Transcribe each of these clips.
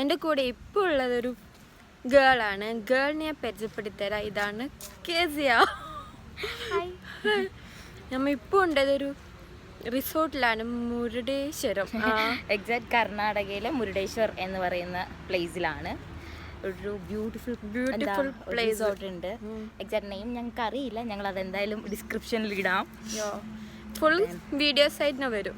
എൻ്റെ കൂടെ ഇപ്പോൾ ഉള്ളതൊരു ഗേളാണ്. ഗേളിനെ പരിചയപ്പെടുത്തരാം. ഇതാണ് കേസിയ. നമ്മൾ ഇപ്പോൾ ഉണ്ടതൊരു റിസോർട്ടിലാണ്, മുരുടേശ്വരം. എക്സാക്ട് കർണാടകയിലെ മുരുടേശ്വർ എന്ന് പറയുന്ന പ്ലേസിലാണ്. ഒരു ബ്യൂട്ടിഫുൾ പ്ലേസ് ഉണ്ട്. എക്സാക്ട് നെയിം ഞങ്ങൾക്ക് അറിയില്ല, ഞങ്ങൾ അതെന്തായാലും ഡിസ്ക്രിപ്ഷനിൽ ഇടാം. ഫുൾ വീഡിയോസ് ആയിട്ട് വരും.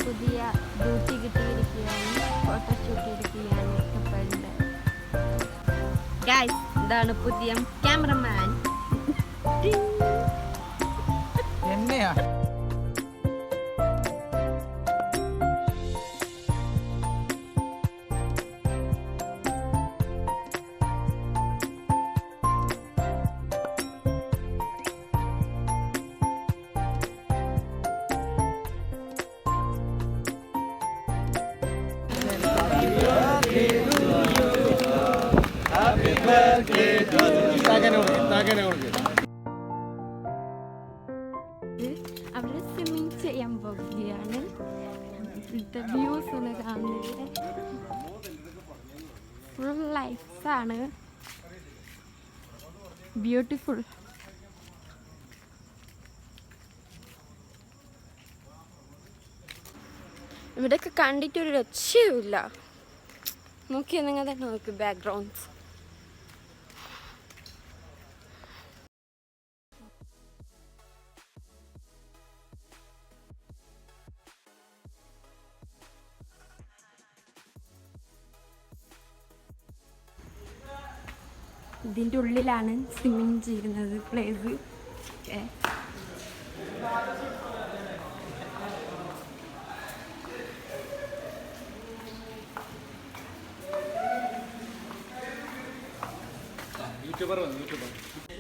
പുതിയ ഡ്യൂട്ടി കിട്ടിയിരിക്കുകയാണ്. ഫോട്ടോഷൂട്ട് എടുക്കുകയാണ്. ഇതാണ് പുതിയ ക്യാമറമാൻ. അവിടെ സ്വിമ്മിങ് ചെയ്യാൻ പോകുകയാണ്. വ്യൂസ് ഒന്ന് കാണുന്നില്ല, ഫുൾ ലൈഫ്സ് ആണ്. ബ്യൂട്ടിഫുൾ. ഇവിടെയൊക്കെ കണ്ടിട്ടൊരു രക്ഷയുമില്ല. നോക്കിയാൽ നിങ്ങൾ തന്നെ നോക്ക് ബാക്ക്ഗ്രൗണ്ട്സ്. ഇതിൻ്റെ ഉള്ളിലാണ് സ്വിമ്മിങ് ചെയ്യുന്നത് പ്ലേസ്.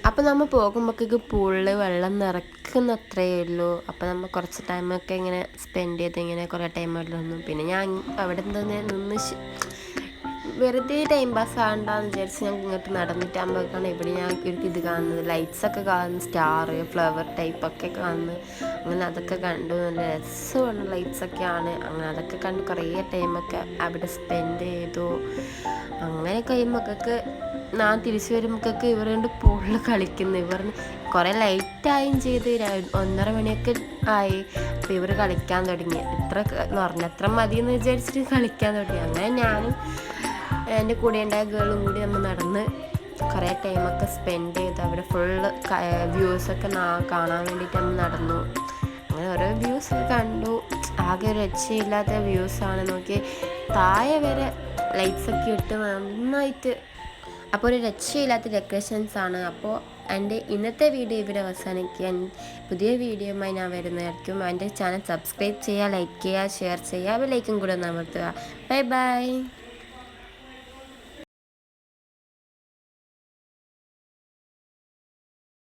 അപ്പോൾ നമ്മൾ പോകുമ്പോഴേക്ക് പൂളിൽ വെള്ളം നിറക്കുന്നത്രയേ ഉള്ളൂ. അപ്പോൾ നമ്മൾ കുറച്ച് ടൈമൊക്കെ ഇങ്ങനെ സ്പെൻഡ് ചെയ്ത് ഇങ്ങനെ കുറേ ടൈമായിട്ട് നിന്നു. പിന്നെ ഞാൻ അവിടെ നിന്ന് വെറുതെ ടൈം പാസ് ആകണ്ടെന്ന് വിചാരിച്ച് ഞാൻ ഇങ്ങോട്ട് നടന്നിട്ടാകുമ്പോഴേക്കാണ് ഇവിടെ ഞാൻ ഇത് കാണുന്നത്. ലൈറ്റ്സൊക്കെ കാണുന്നു, സ്റ്റാർ ഫ്ലവർ ടൈപ്പൊക്കെ കാണുന്നു. അങ്ങനെ അതൊക്കെ കണ്ടു. നല്ല രസമുള്ള ലൈറ്റ്സൊക്കെയാണ്. അങ്ങനെ അതൊക്കെ കണ്ട് കുറേ ടൈമൊക്കെ അവിടെ സ്പെൻഡ് ചെയ്തു. അങ്ങനെ കഴിയുമ്പോഴേക്ക് ഞാൻ തിരിച്ചു വരുമ്പോഴേക്ക് ഇവർ കൊണ്ട് പൂളിൽ കളിക്കുന്നു. ഇവർ കുറേ ലൈറ്റായും ചെയ്ത് 1:30 മണിയൊക്കെ ആയി. അപ്പോൾ ഇവർ കളിക്കാൻ തുടങ്ങി. എത്ര മതി എന്ന് വിചാരിച്ചിട്ട് കളിക്കാൻ തുടങ്ങി. അങ്ങനെ ഞാനും എൻ്റെ കൂടെ ഉണ്ടായ ഗേളും കൂടി നമ്മൾ നടന്ന് കുറേ ടൈമൊക്കെ സ്പെൻഡ് ചെയ്ത് അവിടെ ഫുള്ള് വ്യൂസൊക്കെ കാണാൻ വേണ്ടിയിട്ട് നമ്മൾ നടന്നു. അങ്ങനെ ഓരോ വ്യൂസൊക്കെ കണ്ടു. ആകെ ഒരു രക്ഷയില്ലാത്ത വ്യൂസാണ്. നോക്കി താഴെ വരെ ലൈറ്റ്സൊക്കെ ഇട്ട് നന്നായിട്ട്. അപ്പോൾ ഒരു രക്ഷയില്ലാത്ത ഡെക്കറേഷൻസാണ്. അപ്പോൾ എൻ്റെ ഇന്നത്തെ വീഡിയോ ഇവിടെ അവസാനിക്കാൻ. പുതിയ വീഡിയോയുമായി ഞാൻ വരുന്നതായിരിക്കും. എൻ്റെ ചാനൽ സബ്സ്ക്രൈബ് ചെയ്യുക, ലൈക്ക് ചെയ്യുക, ഷെയർ ചെയ്യുക, ബെൽ ഐക്കൺ കൂടെ ഒന്ന് അമർത്തുക. Bye bye.